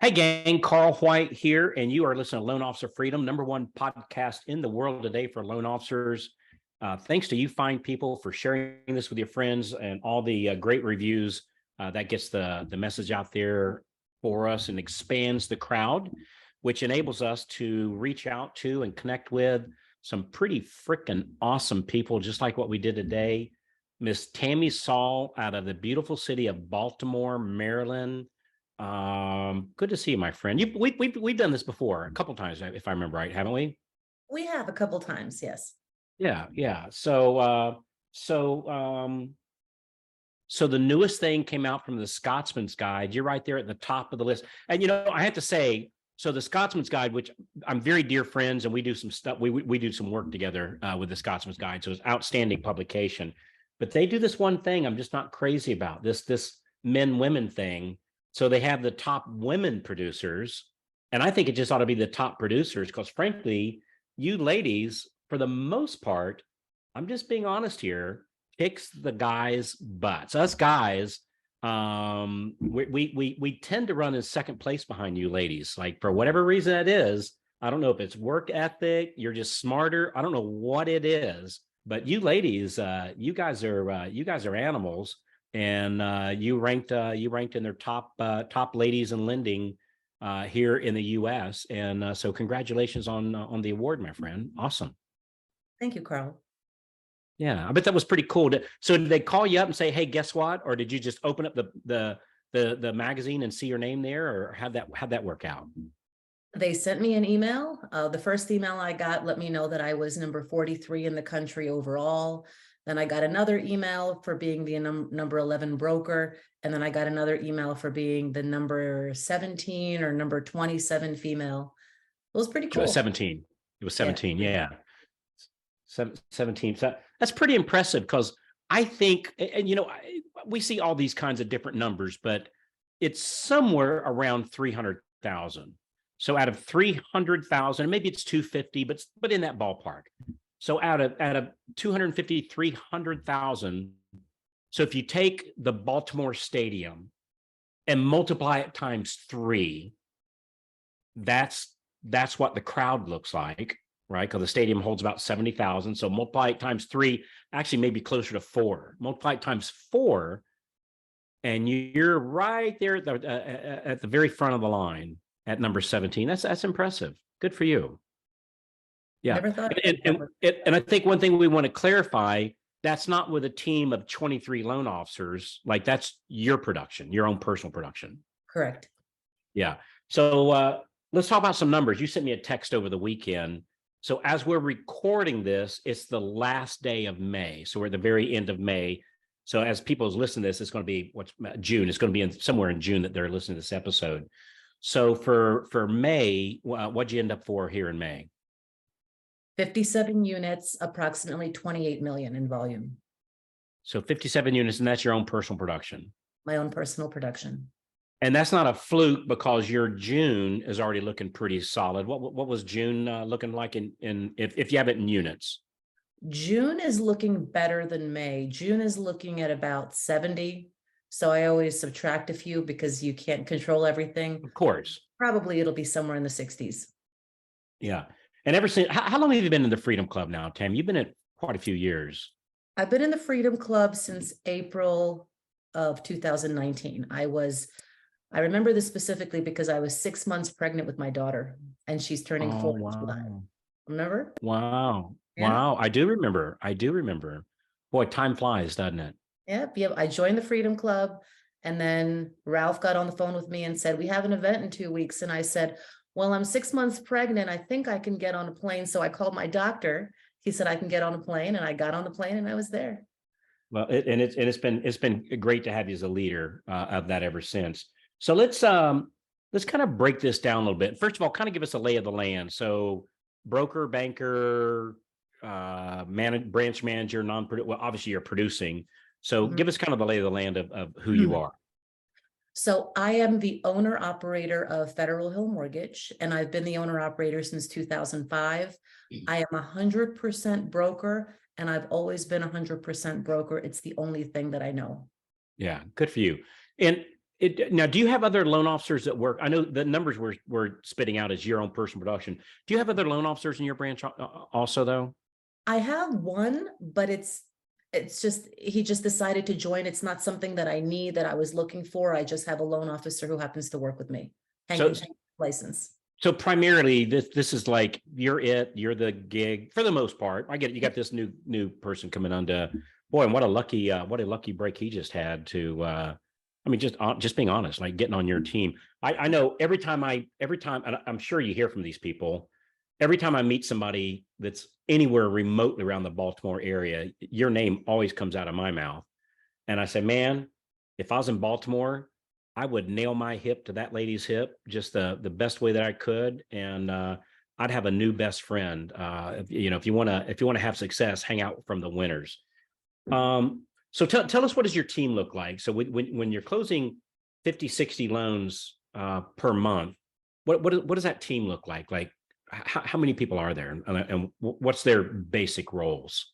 Hey, gang, Carl White here, and you are listening to Loan Officer Freedom, #1 podcast in the world today for loan officers. Thanks to you fine people for sharing this with your friends and all the great reviews. That gets the message out there for us and expands the crowd, which enables us to reach out to and connect with some pretty freaking awesome people, just like what we did today. Miss Tammy Saul out of the beautiful city of Baltimore, Maryland. Good to see you, my friend. We've done this before a couple times, if I remember right, haven't we? We have a couple times, yes. Yeah. So the newest thing came out from the Scotsman's Guide. You're right there at the top of the list. And I have to say, so the Scotsman's Guide, which I'm very dear friends, and we do some stuff. We do some work together with the Scotsman's Guide. So it's outstanding publication. But they do this one thing I'm just not crazy about. This men-women thing. So they have the top women producers, and I think it just ought to be the top producers because, frankly, you ladies, for the most part, I'm just being honest here, kicks the guys' butts. Us guys, we tend to run in second place behind you ladies. Like, for whatever reason that is, I don't know if it's work ethic, you're just smarter. I don't know what it is, but you ladies, you guys are animals. And you ranked in their top ladies in lending here in the U.S. And so congratulations on the award, my friend. Awesome. Thank you, Carl. Yeah, I bet that was pretty cool. So did they call you up and say, "Hey, guess what?" Or did you just open up the magazine and see your name there, or how'd that work out? They sent me an email. The first email I got let me know that I was number 43 in the country overall. Then I got another email for being the number 11 broker. And then I got another email for being the number 17 or number 27 female. It was pretty cool. 17. It was 17. Yeah. 17. So that's pretty impressive because I think, and we see all these kinds of different numbers, but it's somewhere around 300,000. So out of 300,000, maybe it's 250, but in that ballpark. So out of 250, 300,000. So if you take the Baltimore Stadium and multiply it times 3, that's what the crowd looks like, right? Because the stadium holds about 70,000. So multiply it times 3, actually maybe closer to 4. Multiply it times 4, and you're right there at the very front of the line at number 17. That's impressive. Good for you. Yeah. Never thought and I think one thing we want to clarify, that's not with a team of 23 loan officers. Like, that's your production, your own personal production. Correct. Yeah. So let's talk about some numbers. You sent me a text over the weekend. So as we're recording this, it's the last day of May. So we're at the very end of May. So as people listen to this, it's going to be June. It's going to be somewhere in June that they're listening to this episode. So for May, what'd you end up for here in May? 57 units, approximately 28 million in volume. So 57 units, and that's your own personal production. My own personal production. And that's not a fluke because your June is already looking pretty solid. What was June looking like if you have it in units? June is looking better than May. June is looking at about 70. So I always subtract a few because you can't control everything. Of course. Probably it'll be somewhere in the 60s. Yeah. And ever since, how long have you been in the Freedom Club now, Tam? You've been at quite a few years. I've been in the Freedom Club since April of 2019. I remember this specifically because I was 6 months pregnant with my daughter, and she's turning 4 in July. Remember? Wow. Yeah. Wow. I do remember. Boy, time flies, doesn't it? Yep. I joined the Freedom Club, and then Ralph got on the phone with me and said, "We have an event in 2 weeks." And I said, "Well, I'm 6 months pregnant. I think I can get on a plane." So I called my doctor. He said I can get on a plane, and I got on the plane and I was there. Well, it's been great to have you as a leader of that ever since. So let's kind of break this down a little bit. First of all, kind of give us a lay of the land. So broker, banker, branch manager, well, obviously you're producing. So give us kind of the lay of the land of who you are. So I am the owner operator of Federal Hill Mortgage, and I've been the owner operator since 2005. I am 100% broker, and I've always been 100% broker. It's the only thing that I know. Yeah, good for you. And Now, do you have other loan officers that work? I know the numbers we're spitting out as your own personal production. Do you have other loan officers in your branch also, though? I have one, but it's just, he just decided to join. It's not something that I need, that I was looking for. I just have a loan officer who happens to work with me. So, License. so primarily this is like you're the gig for the most part. I get it. You got this new person coming on to, boy, and what a lucky break he just had to I mean, just being honest, like getting on your team. I know every time, and I'm sure you hear from these people, every time I meet somebody that's anywhere remotely around the Baltimore area, your name always comes out of my mouth. And I say, man, if I was in Baltimore, I would nail my hip to that lady's hip just the best way that I could. And I'd have a new best friend. If you want to have success, hang out from the winners. So tell us, what does your team look like? So when you're closing 50, 60 loans per month, what does that team look like? Like how many people are there, and what's their basic roles?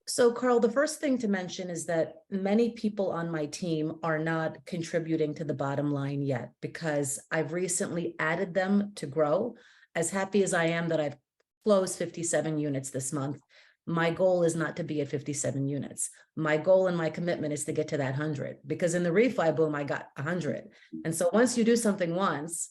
So Carl, the first thing to mention is that many people on my team are not contributing to the bottom line yet, because I've recently added them to grow. As happy as I am that I've closed 57 units this month, my goal is not to be at 57 units. My goal and my commitment is to get to that 100, because in the refi boom, I got 100. And so once you do something once,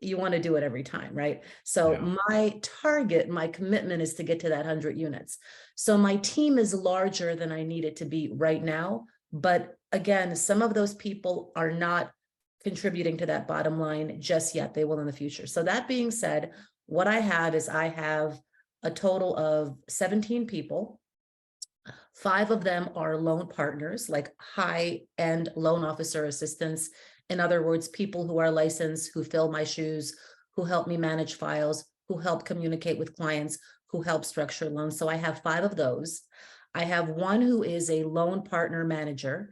you want to do it every time, right? So Yeah. my target, my commitment is to get to that 100 units. So my team is larger than I need it to be right now. But again, some of those people are not contributing to that bottom line just yet. They will in the future. So that being said, what I have is I have a total of 17 people. 5 of them are loan partners, like high-end loan officer assistants. In other words, people who are licensed, who fill my shoes, who help me manage files, who help communicate with clients, who help structure loans. So I have 5 of those. I have 1 who is a loan partner manager,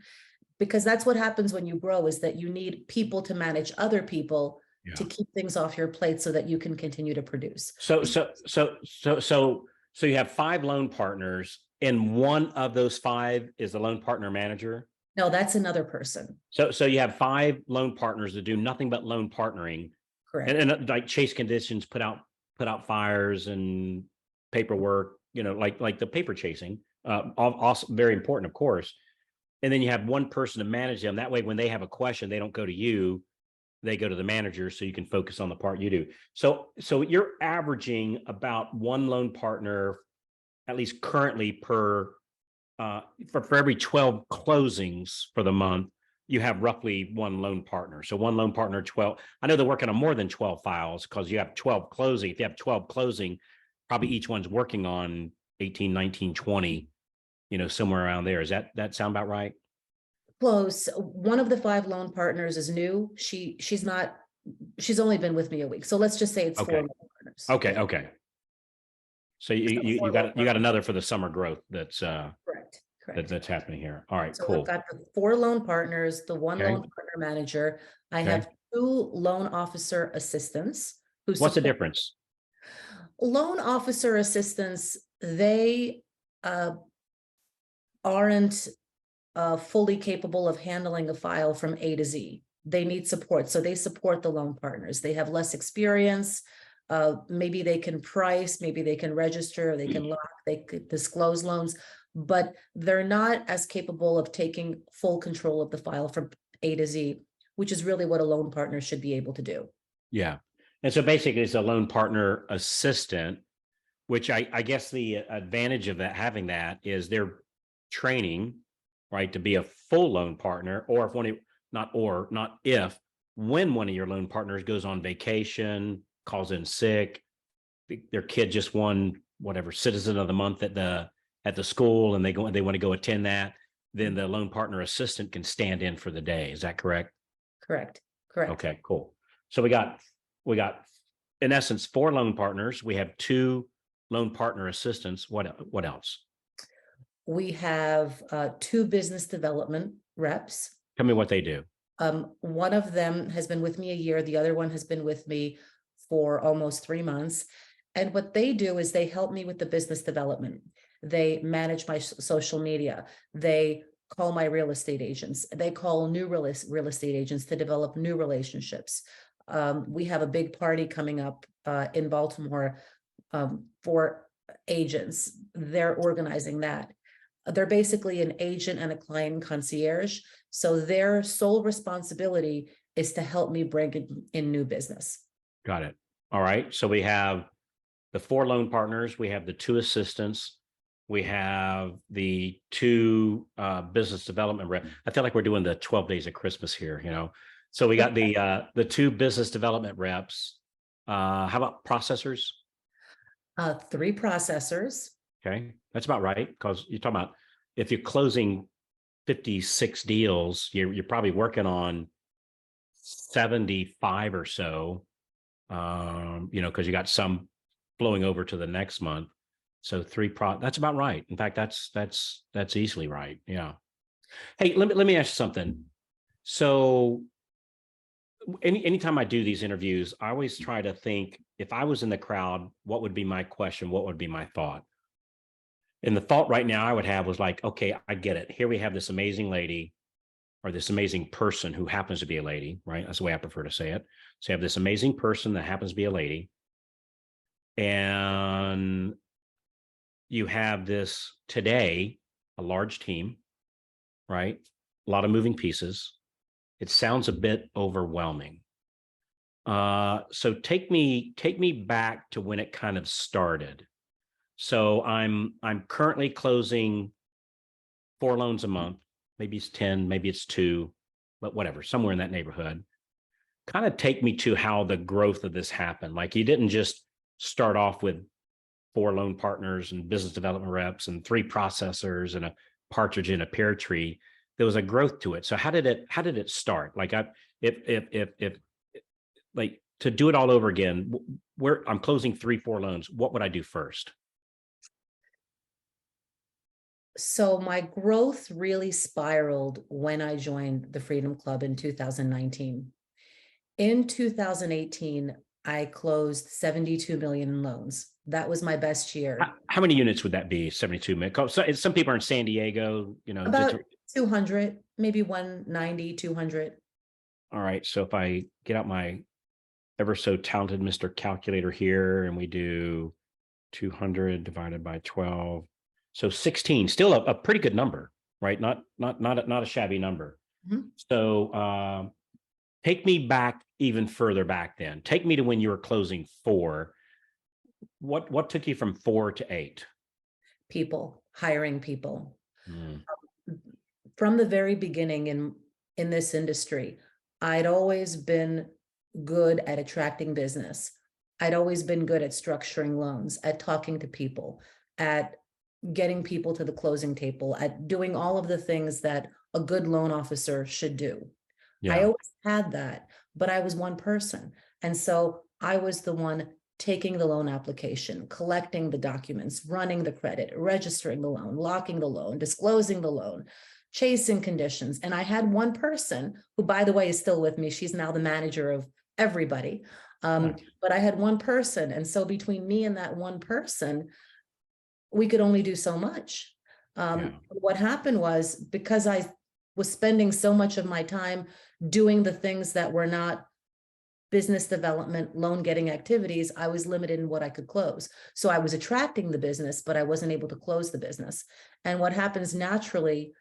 because that's what happens when you grow, is that you need people to manage other people to keep things off your plate so that you can continue to produce. So you have 5 loan partners, and one of those 5 is the loan partner manager. No, that's another person. So you have 5 loan partners that do nothing but loan partnering. Correct. And like chase conditions, put out fires and paperwork, like the paper chasing, also very important, of course. And then you have one person to manage them. That way, when they have a question, they don't go to you, they go to the manager, so you can focus on the part you do. So you're averaging about 1 loan partner, at least currently, per for every 12 closings for the month, you have roughly 1 loan partner. So 1 loan partner, 12. I know they're working on more than 12 files, because you have 12 closing. If you have 12 closing, probably each one's working on 18, 19, 20, somewhere around there. Is that sound about right? Close. One of the 5 loan partners is new. She's only been with me a week. So let's just say it's 4 loan partners. Okay. So you got another for the summer growth that's Correct. that's happening here. All right, So cool. I've got the 4 loan partners, the 1 loan partner manager. I have 2 loan officer assistants. What's the difference? Loan officer assistants, they aren't fully capable of handling a file from A to Z. They need support. So they support the loan partners. They have less experience. Maybe they can price, maybe they can register, they can lock, they could disclose loans, but they're not as capable of taking full control of the file from A to Z, which is really what a loan partner should be able to do. Yeah. And so basically it's a loan partner assistant, which I guess the advantage of that, having that, is they're training, right, to be a full loan partner, or if when one of your loan partners goes on vacation, calls in sick, their kid just won whatever Citizen of the Month at the school, and they want to go attend that, then the loan partner assistant can stand in for the day. Is that correct? Correct. Okay, cool. So we got in essence 4 loan partners. We have 2 loan partner assistants. What else? We have 2 business development reps. Tell me what they do. One of them has been with me a year. The other one has been with me for almost 3 months. And what they do is they help me with the business development. They manage my social media. They call my real estate agents. They call new real estate agents to develop new relationships. We have a big party coming up in Baltimore for agents. They're organizing that. They're basically an agent and a client concierge. So their sole responsibility is to help me bring in new business. Got it. All right. So we have the 4 loan partners, we have the 2 assistants, we have the 2 business development rep. I feel like we're doing the 12 days of Christmas here, you know. So we got the 2 business development reps. How about processors? 3 processors. Okay, that's about right. Because you're talking about if you're closing 56 deals, you're probably working on 75 or so. You know, because you got some flowing over to the next month. So that's about right. In fact, that's easily right. Yeah. Hey, let me ask you something. So anytime I do these interviews, I always try to think, if I was in the crowd, what would be my question? What would be my thought? And the thought right now I would have was like, okay, I get it. Here we have this amazing lady, or this amazing person who happens to be a lady, right? That's the way I prefer to say it. So you have this amazing person that happens to be a lady, and you have this today, a large team, right? A lot of moving pieces. It sounds a bit overwhelming. So take me back to when it kind of started. So I'm currently closing 4 loans a month. Maybe it's 10, maybe it's 2, but whatever, somewhere in that neighborhood. Kind of take me to how the growth of this happened. Like, you didn't just start off with 4 loan partners and business development reps and 3 processors and a partridge in a pear tree. There was a growth to it. So how did it start? Like, if like, to do it all over again, where I'm closing 3-4 loans, what would I do first? So my growth really spiraled when I joined the Freedom Club in 2019. In 2018, I closed 72 million in loans. That was my best year. How many units would that be? 72 million. So some people are in San Diego, you know. About 200, maybe 190, 200. All right. So if I get out my ever so talented Mr. Calculator here, and we do 200 divided by 12. So 16, still a pretty good number, right? Not a shabby number. Mhm. So take me back even further back then. Take me to when you were closing 4. What took you from 4 to 8? People, hiring people. Mm. From the very beginning in this industry, I'd always been good at attracting business. I'd always been good at structuring loans, at talking to people, at getting people to the closing table, at doing all of the things that a good loan officer should do. I Yeah. always had that, but I was one person. And so I was the one taking the loan application, collecting the documents, running the credit, registering the loan, locking the loan, disclosing the loan, chasing conditions. And I had one person who, by the way, is still with me. She's now the manager of everybody. But I had one person. And so between me and that one person, we could only do so much. What happened was, because I was spending so much of my time doing the things that were not business development, loan getting activities, I was limited in what I could close. So I was attracting the business, but I wasn't able to close the business. And what happens naturally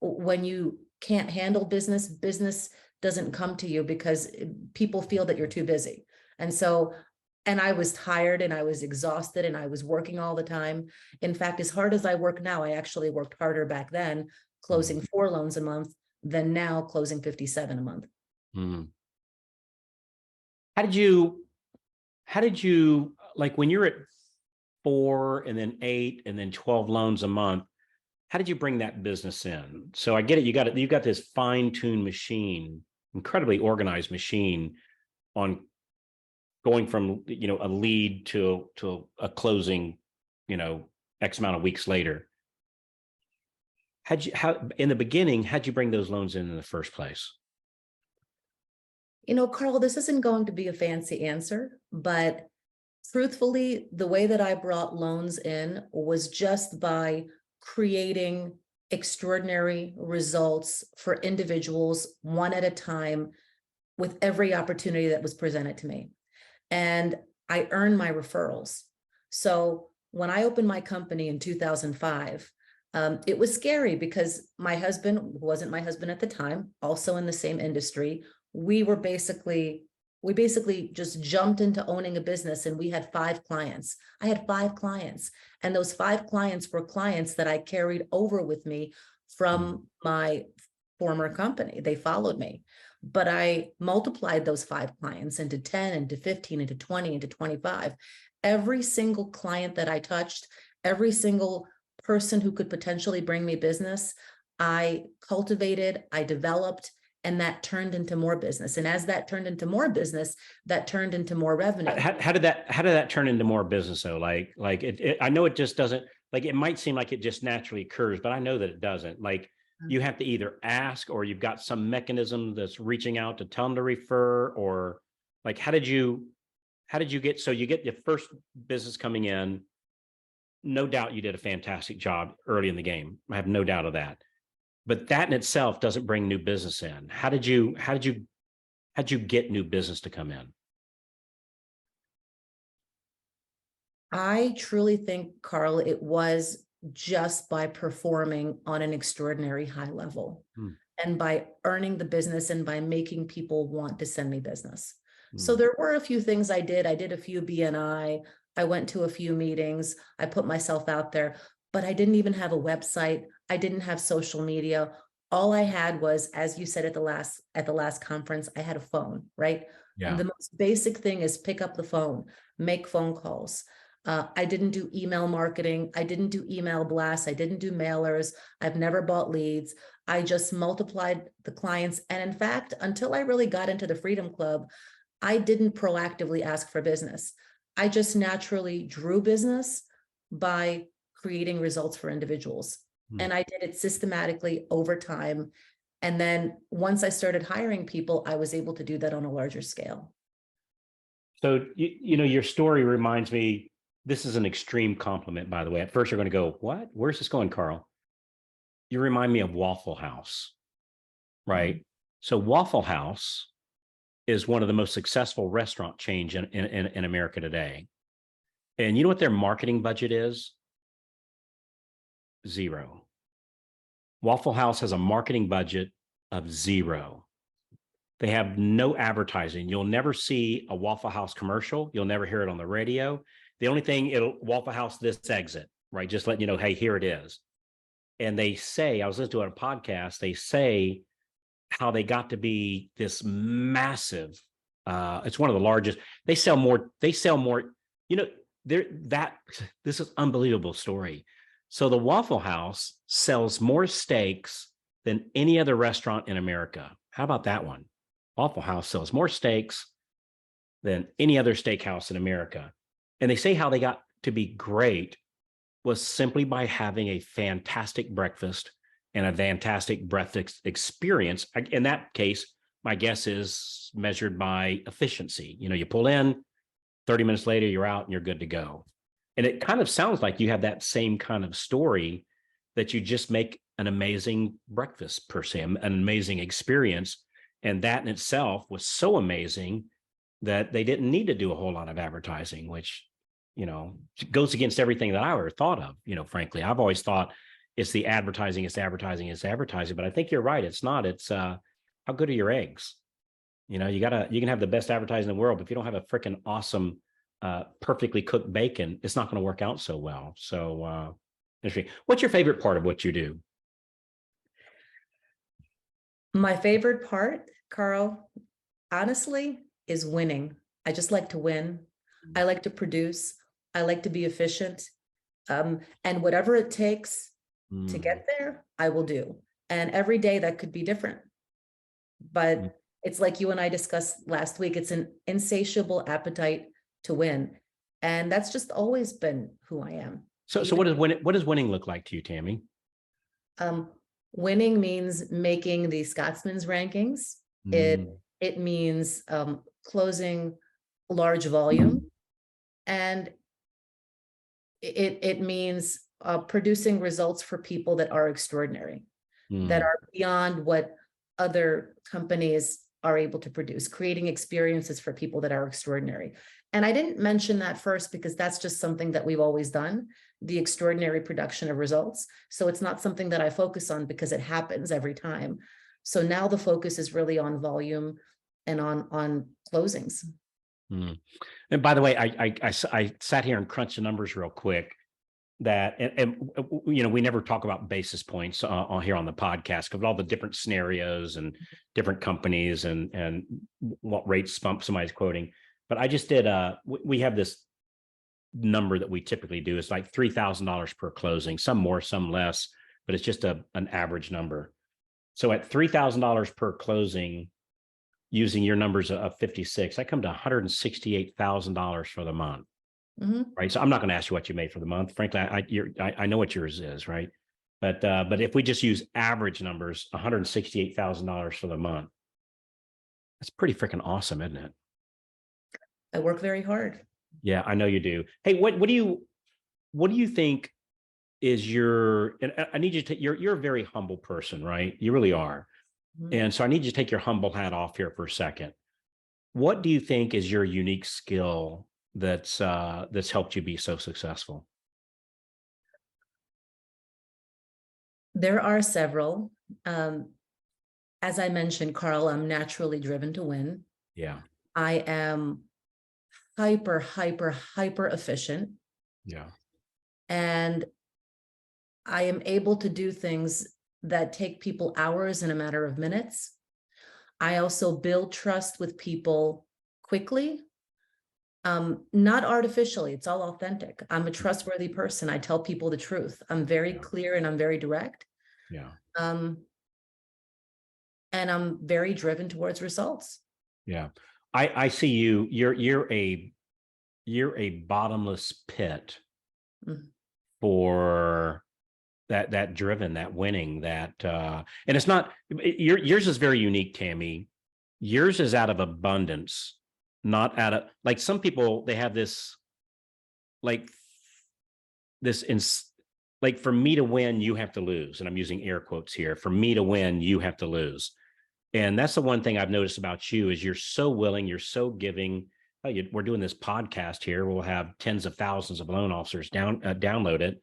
when you can't handle business, business doesn't come to you because people feel that you're too busy. And so, and I was tired and I was exhausted and I was working all the time. In fact, as hard as I work now, I actually worked harder back then, closing 4 loans a month than now closing 57 a month. Mm. How did you, like, when you're at 4 and then 8 and then 12 loans a month, how did you bring that business in? So I get it. You've got this fine-tuned machine, incredibly organized machine on going from, you know, a lead to a closing, you know, X amount of weeks later. How in the beginning, how'd you bring those loans in the first place? You know, Carl, this isn't going to be a fancy answer, but truthfully, the way that I brought loans in was just by creating extraordinary results for individuals one at a time with every opportunity that was presented to me. And I earned my referrals. So when I opened my company in 2005, it was scary because my husband wasn't my husband at the time, also in the same industry. We basically just jumped into owning a business, and we had 5 clients. I had 5 clients, and those 5 clients were clients that I carried over with me from my former company. They followed me, but I multiplied those 5 clients into 10, into 15, into 20, into 25. Every single client that I touched, every single person who could potentially bring me business, I cultivated, I developed, and that turned into more business. And as that turned into more business, that turned into more revenue. How did that turn into more business though? Like I know it just doesn't, like, it might seem like it just naturally occurs, but I know that it doesn't. Like, you have to either ask, or you've got some mechanism that's reaching out to tell them to refer, or like, how did you get, so you get your first business coming in? No doubt you did a fantastic job early in the game. I have no doubt of that. But that in itself doesn't bring new business in. How did you get new business to come in? I truly think, Carl, it was just by performing on an extraordinary high level and by earning the business and by making people want to send me business. So there were a few things I did. I did a few BNI. I went to a few meetings. I put myself out there, but I didn't even have a website. I didn't have social media. All I had was, as you said at the last conference, I had a phone, right? Yeah. And the most basic thing is pick up the phone, make phone calls. I didn't do email marketing. I didn't do email blasts. I didn't do mailers. I've never bought leads. I just multiplied the clients. And in fact, until I really got into the Freedom Club, I didn't proactively ask for business. I just naturally drew business by creating results for individuals. And I did it systematically over time. And then once I started hiring people, I was able to do that on a larger scale. So, you know, your story reminds me, this is an extreme compliment, by the way. At first you're going to go, what? Where's this going, Carl? You remind me of Waffle House, right? So Waffle House is one of the most successful restaurant chains in America today. And you know what their marketing budget is? 0. Waffle House has a marketing budget of 0. They have no advertising. You'll never see a Waffle House commercial. You'll never hear it on the radio. The only thing, Waffle House this exit, right? Just letting you know, hey, here it is. And they say, I was listening to it on a podcast, they say how they got to be this massive, it's one of the largest. They sell more, you know, this is unbelievable story. So the Waffle House sells more steaks than any other restaurant in America. How about that one? Waffle House sells more steaks than any other steakhouse in America. And they say how they got to be great was simply by having a fantastic breakfast and a fantastic breakfast experience. In that case, my guess is measured by efficiency. You know, you pull in, 30 minutes later, you're out and you're good to go. And it kind of sounds like you have that same kind of story, that you just make an amazing breakfast per se, an amazing experience. And that in itself was so amazing that they didn't need to do a whole lot of advertising, which, you know, goes against everything that I ever thought of. You know, frankly, I've always thought it's the advertising, it's advertising, it's advertising. But I think you're right. It's not. It's how good are your eggs? You know, you can have the best advertising in the world, but if you don't have a freaking awesome, perfectly cooked bacon, it's not going to work out so well. So, interesting. What's your favorite part of what you do? My favorite part, Carl, honestly, is winning. I just like to win. I like to produce. I like to be efficient. And whatever it takes to get there, I will do. And every day that could be different. But it's like you and I discussed last week, it's an insatiable appetite to win. And that's just always been who I am. So what does winning look like to you, Tammy? Winning means making the Scotsman's rankings. It means closing large volume, and it means producing results for people that are extraordinary, that Mm, are beyond what other companies are able to produce, creating experiences for people that are extraordinary. And I didn't mention that first because that's just something that we've always done, the extraordinary production of results. So it's not something that I focus on because it happens every time. So now the focus is really on volume and on closings. mm. And by the way, I sat here and crunched the numbers real quick. That you know, we never talk about basis points on here on the podcast because of all the different scenarios and different companies and what rates somebody's quoting. But I just did we have this number that we typically do. It's like $3,000 per closing, some more, some less, but it's just an average number. So at $3,000 per closing, using your numbers of 56, I come to $168,000 for the month. Mhm. Right. So I'm not going to ask you what you made for the month. Frankly, I know what yours is, right? But if we just use average numbers, $168,000 for the month, that's pretty freaking awesome, isn't it? I work very hard. Yeah, I know you do. Hey, what do you think is your? And I need you to you're a very humble person, right? You really are. Mhm. And so I need you to take your humble hat off here for a second. What do you think is your unique skill that's helped you be so successful? There are several. Um, as I mentioned, Carl, I'm naturally driven to win. Yeah. I am hyper efficient, Yeah. and I am able to do things that take people hours in a matter of minutes. I also build trust with people quickly, not artificially. It's all authentic. I'm a trustworthy person. I tell people the truth. I'm very Yeah. clear and I'm very direct. Yeah. Um, and I'm very driven towards results. Yeah. I see you. You're a bottomless pit Mhm. for that driven, that winning, that and it's not yours is very unique, Tammy. Yours is out of abundance, not out of like some people they have this like this in like for me to win, you have to lose. And I'm using air quotes here. For me to win, you have to lose. And that's the one thing I've noticed about you is you're so willing, you're so giving. We're doing this podcast here. We'll have tens of thousands of loan officers download it,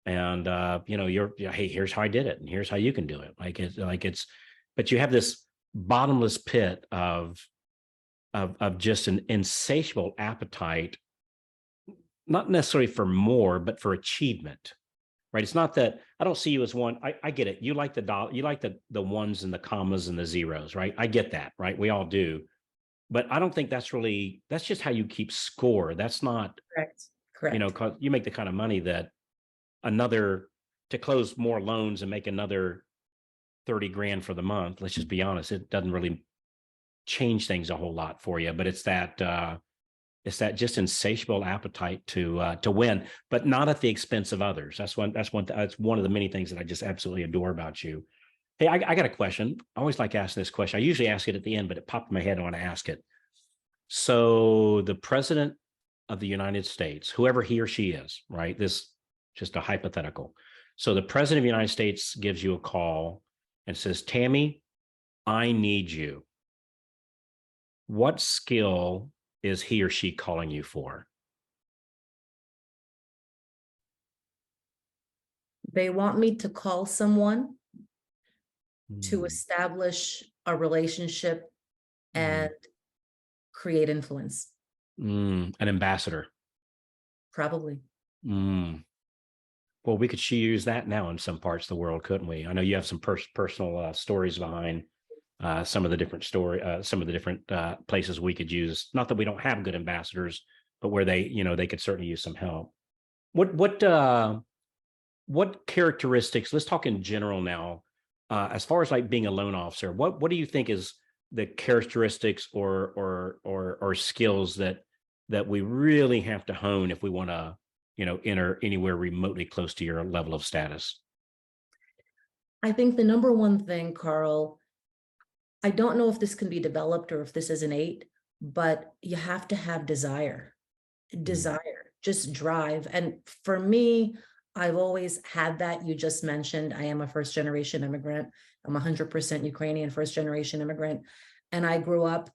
and you know, hey, here's how I did it, and here's how you can do it. But you have this bottomless pit of just an insatiable appetite, not necessarily for more, but for achievement. Right. It's not that I don't see you as one. I get it. You like the dollar, you like the ones and the commas and the zeros, right? I get that, right? We all do. But I don't think that's just how you keep score. That's not, Correct. you know, Correct. because you make the kind of money that another to close more loans and make another 30 grand for the month. Let's just be honest. It doesn't really change things a whole lot for you, but it's that just insatiable appetite to win, but not at the expense of others. That's one of the many things that I just absolutely adore about you. Hey, I got a question. I always like asking this question. I usually ask it at the end, but it popped in my head. I want to ask it. So the president of the United States, whoever he or she is, right? This just a hypothetical. So the president of the United States gives you a call and says, Tammy, I need you. What skill is he or she calling you for? They want me to call someone to Mm, establish a relationship mm, and create influence. an ambassador. Probably. Mm. Well, we could use that now in some parts of the world, couldn't we? I know you have some personal stories behind some of the different places we could use. Not that we don't have good ambassadors, but where they could certainly use some help. What characteristics? Let's talk in general now. As far as like being a loan officer, what do you think is the characteristics or skills that we really have to hone if we want to, enter anywhere remotely close to your level of status? I think the number one thing, Carl, I don't know if this can be developed or if this is innate, but you have to have desire, Mm, just drive. And for me, I've always had that. You just mentioned, I am a first generation immigrant. I'm 100% Ukrainian first generation immigrant. And I grew up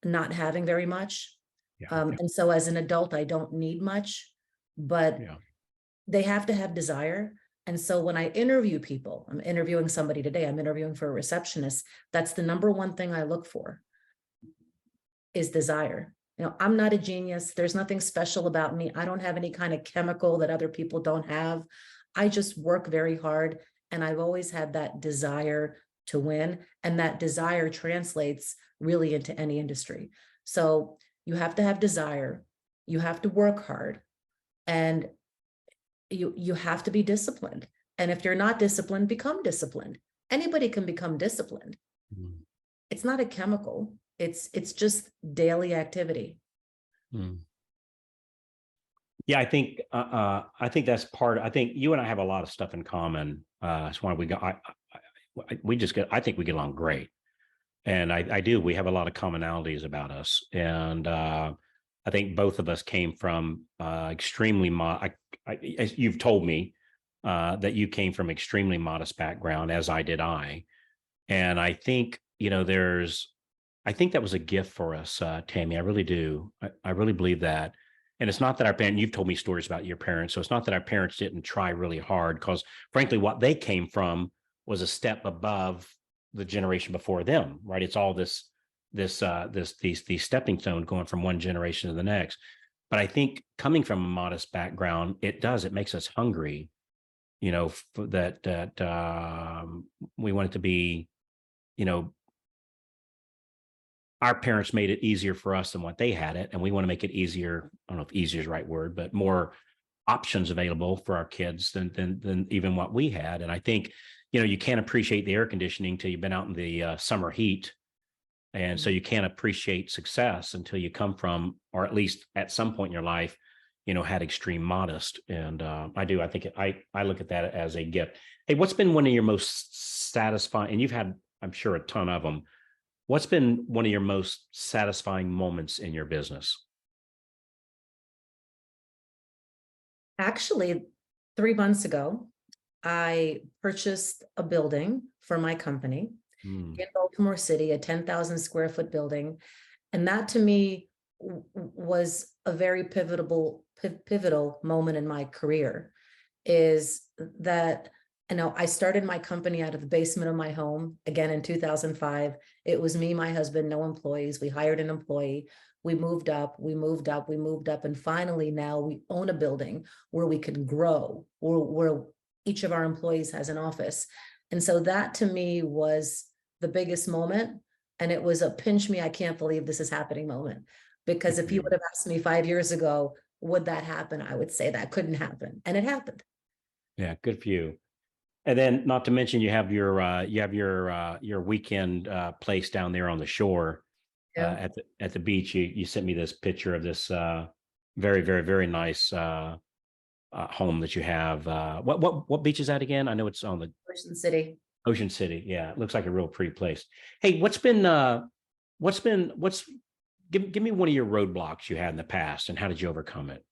not having very much. Yeah. And so as an adult, I don't need much, but Yeah. they have to have desire. And so when I interview people, I'm interviewing somebody today, I'm interviewing for a receptionist. That's the number one thing I look for is desire. I'm not a genius. There's nothing special about me. I don't have any kind of chemical that other people don't have. I just work very hard. And I've always had that desire to win. And that desire translates really into any industry. So you have to have desire. You have to work hard. And you have to be disciplined. And if you're not disciplined, become disciplined. Anybody can become disciplined. Mm. It's not a chemical. It's just daily activity. Mm. Yeah, I think that's part. I think you and I have a lot of stuff in common. That's why we got. We just get. I think we get along great, and I do. We have a lot of commonalities about us, and I think both of us came from extremely. As you've told me that you came from extremely modest background, as I did. And I think I think that was a gift for us, Tammy. I really do. I really believe that. And it's not that our parents, you've told me stories about your parents. So it's not that our parents didn't try really hard, because frankly, what they came from was a step above the generation before them, right? It's all these stepping stones going from one generation to the next. But I think coming from a modest background, it makes us hungry, we want it to be, our parents made it easier for us than what they had it. And we want to make it easier. I don't know if easier is the right word, but more options available for our kids than even what we had. And I think, you can't appreciate the air conditioning till you've been out in the summer heat. And so you can't appreciate success until you come from, or at least at some point in your life, had extreme modest. And I think I look at that as a gift. Hey, what's been one of your most satisfying, and you've had, I'm sure, a ton of them. What's been one of your most satisfying moments in your business? Actually, 3 months ago, I purchased a building for my company in Baltimore City, a 10,000 square foot building. And that to me was a very pivotal moment in my career, is that, I started my company out of the basement of my home again in 2005. It was me, my husband, no employees. We hired an employee. We moved up, we moved up, we moved up. And finally, now we own a building where we can grow, where each of our employees has an office. And so that to me was the biggest moment. And it was a pinch me, I can't believe this is happening moment. Because if you would have asked me 5 years ago, would that happen? I would say that couldn't happen. And it happened. Yeah, good for you. And then, not to mention, you have your weekend place down there on the shore Yeah. at the beach. You sent me this picture of this very, very, very nice home that you have. What beach is that again? I know it's on the Ocean City. Ocean City. Yeah, it looks like a real pretty place. Hey, give me one of your roadblocks you had in the past, and how did you overcome it?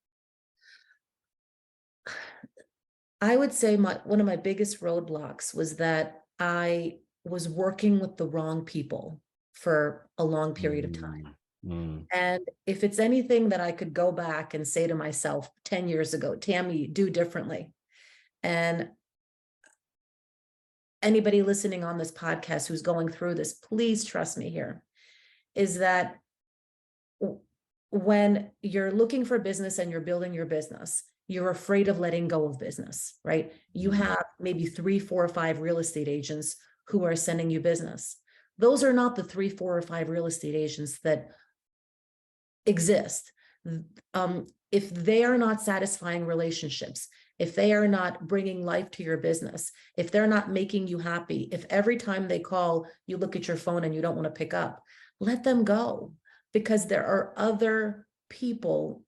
I would say one of my biggest roadblocks was that I was working with the wrong people for a long period of time. And if it's anything that I could go back and say to myself 10 years ago, Tammy, do differently. And anybody listening on this podcast who's going through this, please trust me here, is that when you're looking for business and you're building your business, you're afraid of letting go of business, right? You have maybe 3, 4, or 5 real estate agents who are sending you business. Those are not the 3, 4, or 5 real estate agents that exist. If they are not satisfying relationships, if they are not bringing life to your business, if they're not making you happy, if every time they call, you look at your phone and you don't want to pick up, let them go, because there are other people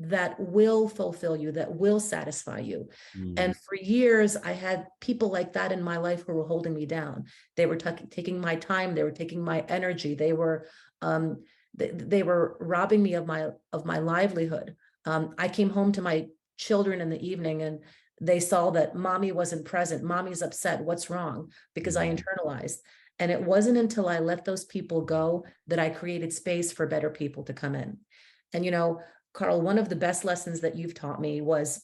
that will fulfill you, that will satisfy you. And for years, I had people like that in my life who were holding me down. They were taking my time. They were taking my energy. They were robbing me of my livelihood. I came home to my children in the evening, and They saw that mommy wasn't present. Mommy's upset. What's wrong? Because I internalized. And it wasn't until I let those people go that I created space for better people to come in. And, you know, Carl, one of the best lessons that you've taught me was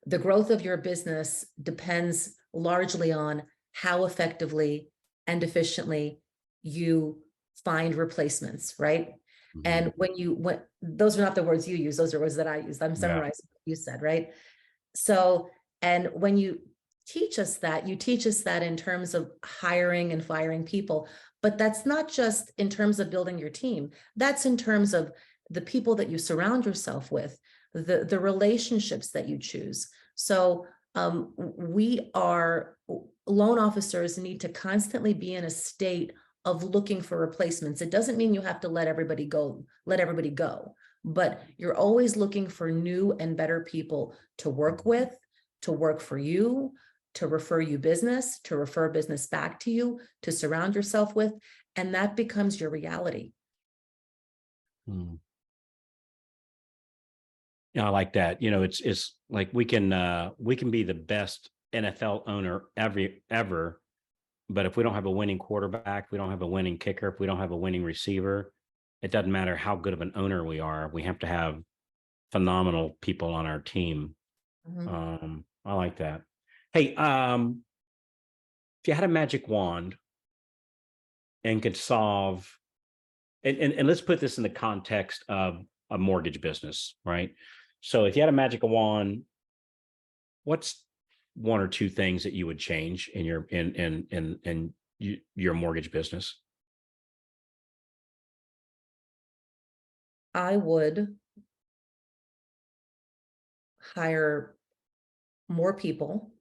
the growth of your business depends largely on how effectively and efficiently you find replacements, right? And when those are not the words you use, those are words that I use. I'm summarizing what you said, right? So, and when you teach us that, you teach us that in terms of hiring and firing people, but that's not just in terms of building your team. That's in terms of the people that you surround yourself with, the relationships that you choose. So we are loan officers need to constantly be in a state of looking for replacements. It doesn't mean you have to let everybody go, but you're always looking for new and better people to work with, to work for you, to refer you business, to refer business back to you, to surround yourself with, and that becomes your reality. Yeah, I like that. You know, it's like we can be the best NFL owner ever, but if we don't have a winning quarterback, we don't have a winning kicker, if we don't have a winning receiver, it doesn't matter how good of an owner we are. We have to have phenomenal people on our team. I like that. Hey, if you had a magic wand and could solve, and let's put this in the context of a mortgage business, right? So if you had a magic wand, what's one or two things that you would change in your mortgage business? I would hire more people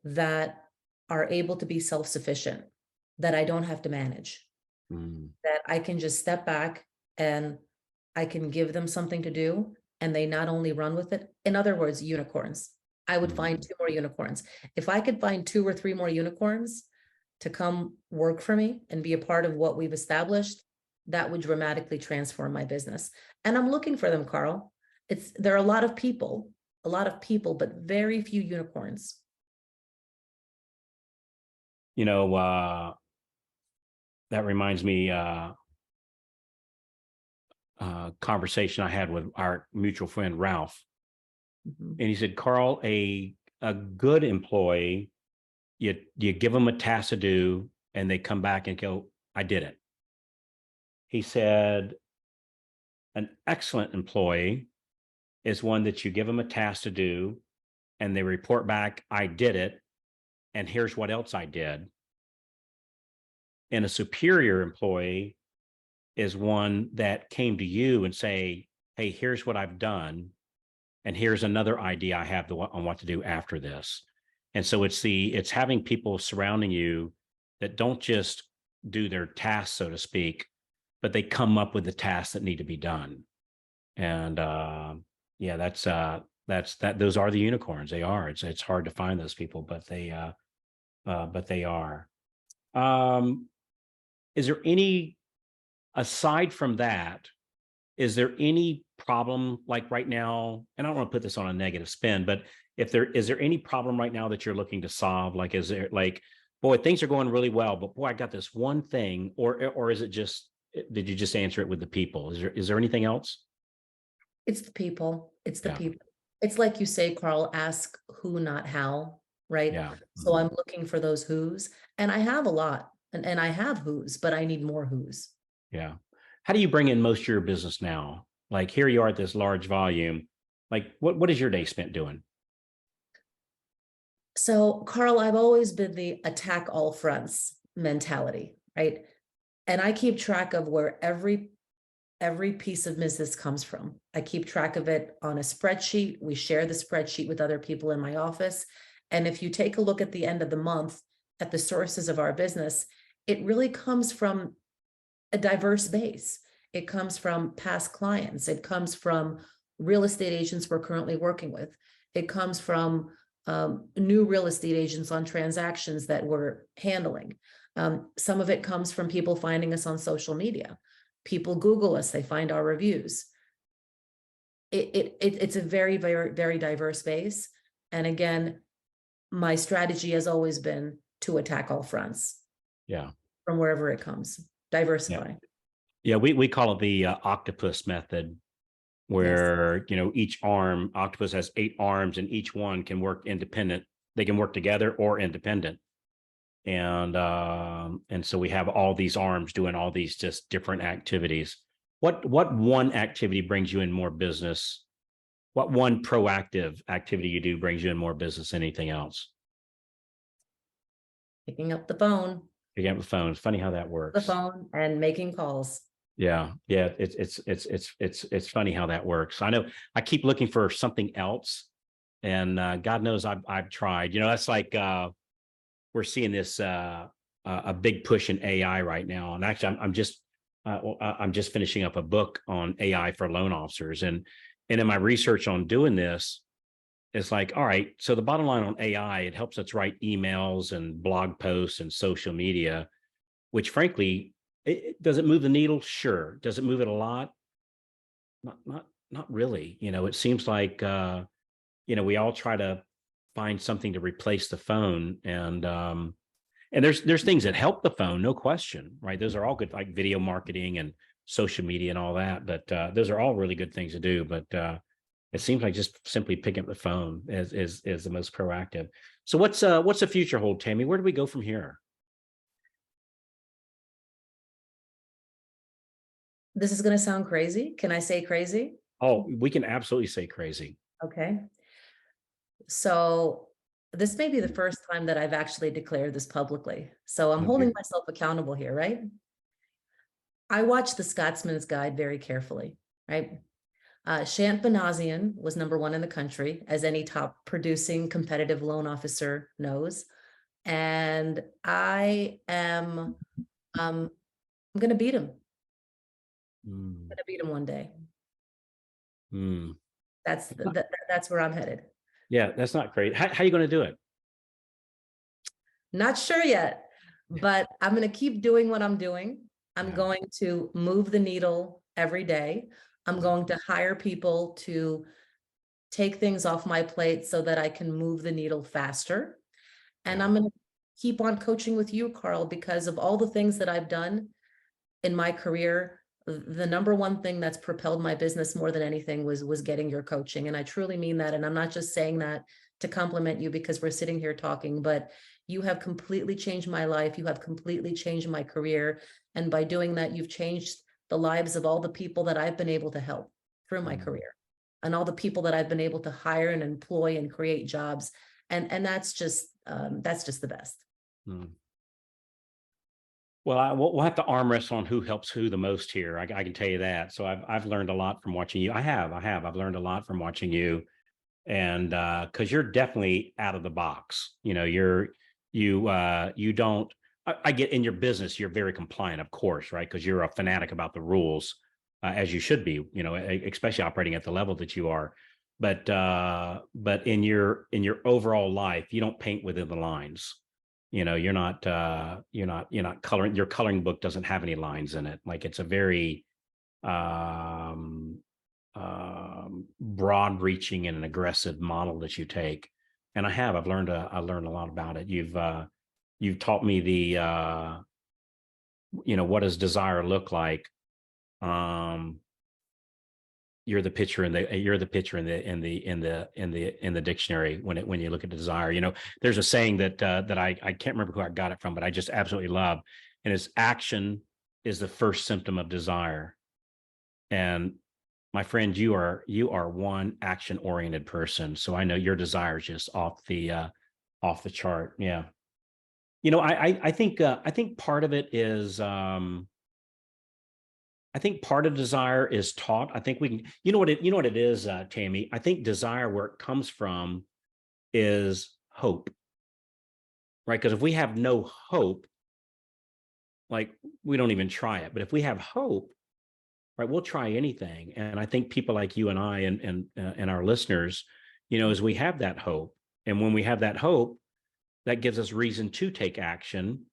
that are able to be self-sufficient, that I don't have to manage, that I can just step back and I can give them something to do and they not only run with it. In other words, unicorns. I would find 2 more unicorns. If I could find 2 or 3 more unicorns to come work for me and be a part of what we've established, that would dramatically transform my business. And I'm looking for them, Carl. There are a lot of people, but very few unicorns. You know, that reminds me, conversation I had with our mutual friend, Ralph. And he said, Carl, a good employee, you give them a task to do and they come back and go, I did it. He said, an excellent employee is one that you give them a task to do and they report back, I did it, and here's what else I did. And a superior employee is one that came to you and say, hey, here's what I've done, and here's another idea I have on what to do after this. And so it's having people surrounding you that don't just do their tasks, so to speak, but they come up with the tasks that need to be done. And yeah, that's that. Those are the unicorns. They are. It's hard to find those people, but they are. Is there any, aside from that, is there any problem like right now? And I don't want to put this on a negative spin, but is there any problem right now that you're looking to solve? Like, is there like, boy, things are going really well, but boy, I got this one thing, or is it just, did you just answer it with the people? Is there anything else? It's the people. It's the people. It's like you say, Carl, ask who, not how, right? Yeah. So I'm looking for those who's, and I have a lot, and I have who's, but I need more who's. Yeah. How do you bring in most of your business now? Like here you are at this large volume. Like what is your day spent doing? So, Carl, I've always been the attack all fronts mentality, right? And I keep track of where every piece of business comes from. I keep track of it on a spreadsheet. We share the spreadsheet with other people in my office. And if you take a look at the end of the month at the sources of our business, it really comes from a diverse base. It comes from past clients. It comes from real estate agents we're currently working with. It comes from new real estate agents on transactions that we're handling. Some of it comes from people finding us on social media. People Google us, they find our reviews. It's a very, very, very diverse base. And again, my strategy has always been to attack all fronts. Yeah. From wherever it comes, diversify. Yeah. We call it the octopus method, where, each octopus has 8 arms and each one can work independent. They can work together or independent. And so we have all these arms doing all these just different activities. What one activity brings you in more business? What one proactive activity you do brings you in more business than anything else? Picking up the phone. Picking up the phone. It's funny how that The works. phone and making calls. Yeah. It's funny how that works. I know I keep looking for something else, and God knows I've tried. That's like we're seeing this a big push in AI right now. And actually, I'm just finishing up a book on AI for loan officers, and in my research on doing this, it's like, all right, so the bottom line on AI, it helps us write emails and blog posts and social media, which frankly, does it move the needle? Sure. Does it move it a lot? Not really. It seems like we all try to find something to replace the phone, and there's things that help the phone, no question, right? Those are all good, like video marketing and social media and all that. But those are all really good things to do. But it seems like just simply picking up the phone is the most proactive. So what's the future hold, Tammy? Where do we go from here? This is going to sound crazy. Can I say crazy? Oh, we can absolutely say crazy. Okay. So this may be the first time that I've actually declared this publicly. So I'm holding myself accountable here, right? I watched the Scotsman's Guide very carefully, right? Shant Banazian was #1 in the country, as any top producing competitive loan officer knows. And I am I'm going to beat him. I'm going to beat him one day. Mm. That's where I'm headed. Yeah, that's not great. How are you going to do it? Not sure yet, but I'm going to keep doing what I'm doing. I'm going to move the needle every day. I'm going to hire people to take things off my plate so that I can move the needle faster. And I'm going to keep on coaching with you, Carl, because of all the things that I've done in my career. The #1 thing that's propelled my business more than anything was getting your coaching. And I truly mean that. And I'm not just saying that to compliment you because we're sitting here talking, but you have completely changed my life. You have completely changed my career. And by doing that, you've changed the lives of all the people that I've been able to help through my career, and all the people that I've been able to hire and employ and create jobs. And that's just the best. Well, we'll have to arm wrestle on who helps who the most here. I can tell you that. So I've learned a lot from watching you. I've learned a lot from watching you, and because you're definitely out of the box. You don't. I get in your business. You're very compliant, of course, right? Because you're a fanatic about the rules, as you should be. Especially operating at the level that you are. But in your overall life, you don't paint within the lines. You're not coloring. Your coloring book doesn't have any lines in it. Like, it's a very broad reaching and an aggressive model that you take. And I've learned a lot about it. You've taught me the what does desire look like. You're the picture in the dictionary when you look at desire. There's a saying that I can't remember who I got it from, but I just absolutely love, and it's action is the first symptom of desire. And my friend, you are one action oriented person, so I know your desire is just off the chart. Yeah. I think part of it is I think part of desire is taught. I think we can, what it is, Tammy. I think desire, where it comes from, is hope, right? Because if we have no hope, like, we don't even try it. But if we have hope, right, we'll try anything. And I think people like you and I and our listeners, as we have that hope, and when we have that hope, that gives us reason to take action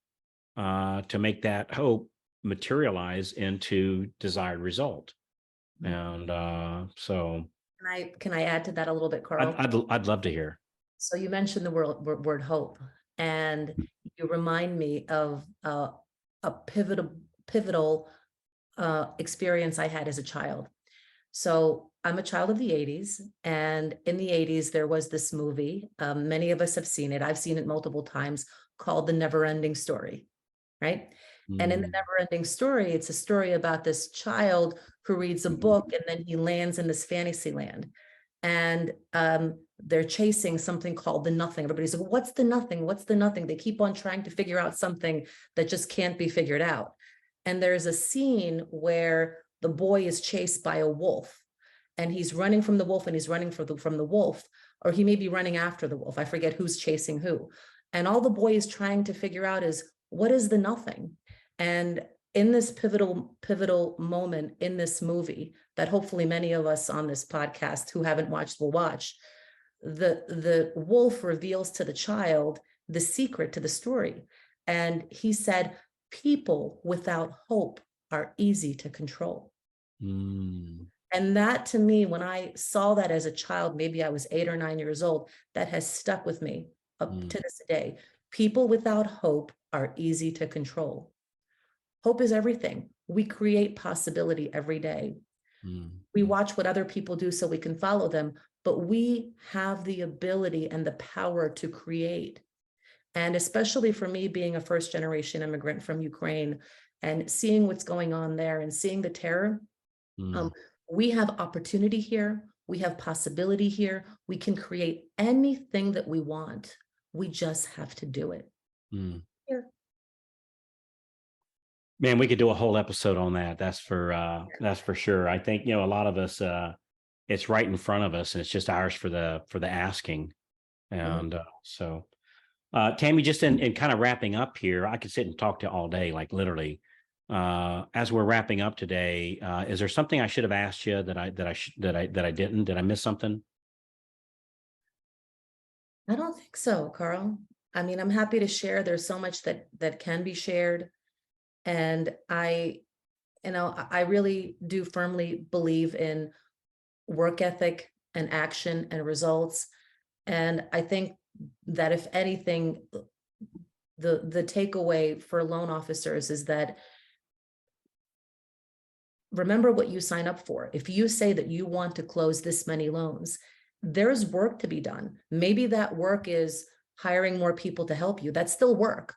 to make that hope materialize into desired result. And so Can I add to that a little bit, Carl? I'd love to hear. So you mentioned the word hope, and you remind me of a pivotal experience I had as a child. So I'm a child of the 80s, and in the 80s, there was this movie. Many of us have seen it. I've seen it multiple times, called The Never Ending Story, right? And in The Mm, Never Ending Story, it's a story about this child who reads a book and then he lands in this fantasy land. And they're chasing something called the nothing. Everybody's like, what's the nothing? What's the nothing? They keep on trying to figure out something that just can't be figured out. And there's a scene where the boy is chased by a wolf, and he's running from the wolf, and he's running from the wolf, or he may be running after the wolf. I forget who's chasing who. And all the boy is trying to figure out is, what is the nothing? And in this pivotal moment in this movie that hopefully many of us on this podcast who haven't watched will watch, the wolf reveals to the child the secret to the story. And he said, people without hope are easy to control. mm, And that, to me, when I saw that as a child, maybe I was 8 or 9 years old, that has stuck with me up to mm, this day. People without hope are easy to control. Hope is everything. We create possibility every day. mm, We watch what other people do so we can follow them, but we have the ability and the power to create. And especially for me, being a first generation immigrant from Ukraine and seeing what's going on there and seeing the terror, mm, um, we have opportunity here. We have possibility here. We can create anything that we want. We just have to do it. mm. Here. Man, we could do a whole episode on that. That's for sure. I think, a lot of us, it's right in front of us, and it's just ours for the asking. Mhm. And Tammy, just in kind of wrapping up here, I could sit and talk to you all day, like literally. As we're wrapping up today, is there something I should have asked you that I didn't? Did I miss something? I don't think so, Carl. I mean, I'm happy to share. There's so much that can be shared. And I really do firmly believe in work ethic and action and results. And I think that if anything, the takeaway for loan officers is that remember what you sign up for. If you say that you want to close this many loans, there's work to be done. Maybe that work is hiring more people to help you. That's still work.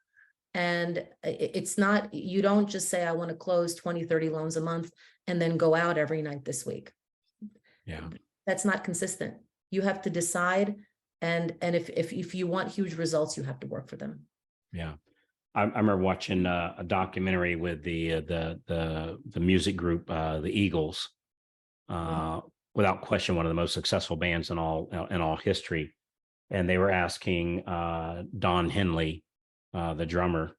And it's not, you don't just say, I want to close 20, 30 loans a month and then go out every night this week. Yeah, That's not consistent. You have to decide. And if you want huge results, you have to work for them. yeah. I remember watching a documentary with the music group, the Eagles. Uh, Without question, one of the most successful bands in all history. And they were asking Don Henley, the drummer,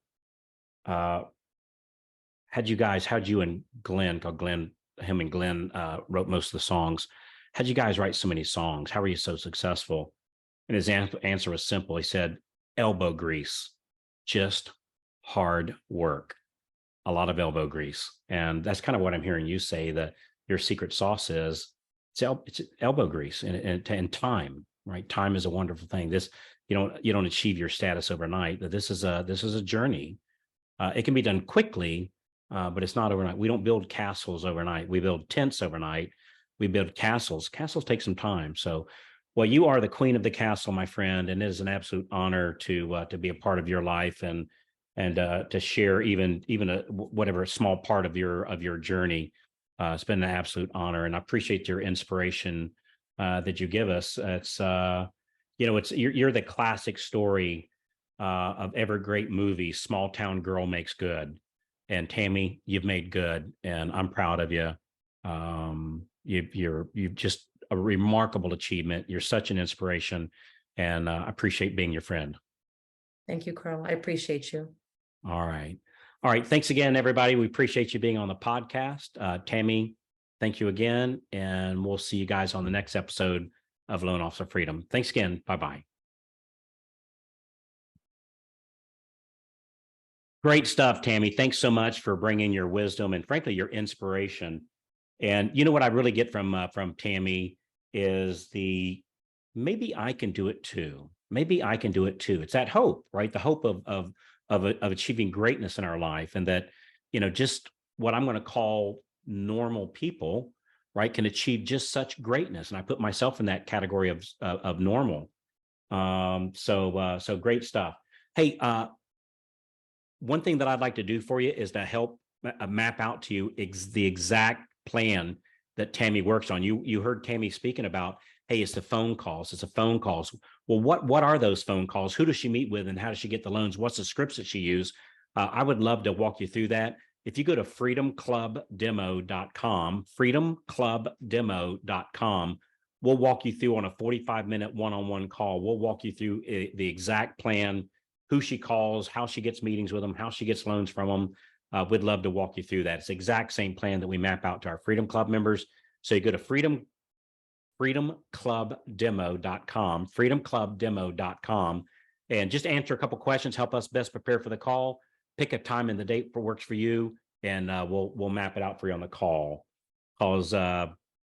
uh, how'd you and Glenn, called Glenn, him and Glenn wrote most of the songs. How'd you guys write so many songs? How were you so successful? And his answer was simple. He said, elbow grease, just hard work, a lot of elbow grease. And that's kind of what I'm hearing you say, that your secret sauce is it's elbow grease and time, right? Time is a wonderful thing. You don't achieve your status overnight. That this is a journey. It can be done quickly, but it's not overnight. We don't build castles overnight. We build tents overnight. We build castles. Castles take some time. So, well, you are the queen of the castle, my friend, and it is an absolute honor to be a part of your life and to share even whatever small part of your journey. It's been an absolute honor, and I appreciate your inspiration that you give us. You're the classic story of every great movie. Small town girl makes good, and Tammy, you've made good, and I'm proud of you. You've just a remarkable achievement. You're such an inspiration, and I appreciate being your friend. Thank you, Carl. I appreciate you. All right. All right. Thanks again, everybody. We appreciate you being on the podcast. Tammy, thank you again. And we'll see you guys on the next episode of Loan Officer Freedom. Thanks again. Bye-bye. Great stuff, Tammy. Thanks so much for bringing your wisdom and frankly, your inspiration. And you know what I really get from Tammy is maybe I can do it too. Maybe I can do it too. It's that hope, right? The hope of achieving greatness in our life, and that, just what I'm going to call normal people, right, can achieve just such greatness. And I put myself in that category of normal. So great stuff. Hey, one thing that I'd like to do for you is to help map out to you the exact plan that Tammy works on. You heard Tammy speaking about, hey, it's the phone calls. It's the phone calls. Well, what are those phone calls? Who does she meet with, and how does she get the loans? What's the scripts that she used? I would love to walk you through that. If you go to freedomclubdemo.com, freedomclubdemo.com, we'll walk you through on a 45-minute one-on-one call. We'll walk you through the exact plan, who she calls, how she gets meetings with them, how she gets loans from them. We'd love to walk you through that. It's the exact same plan that we map out to our Freedom Club members. So you go to freedomclubdemo.com, freedomclubdemo.com, and just answer a couple questions, help us best prepare for the call, pick a time and the date for works for you, and we'll map it out for you on the call. Because I'm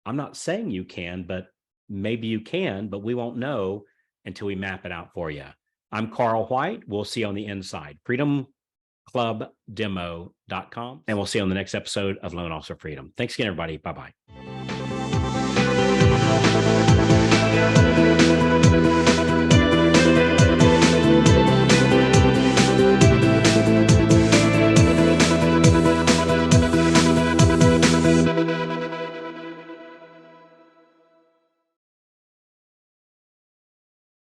not saying you can, but maybe you can, but we won't know until we map it out for you. I'm Carl White. We'll see you on the inside. freedomclubdemo.com, and we'll see you on the next episode of Loan Officer Freedom. Thanks again, everybody. Bye-bye.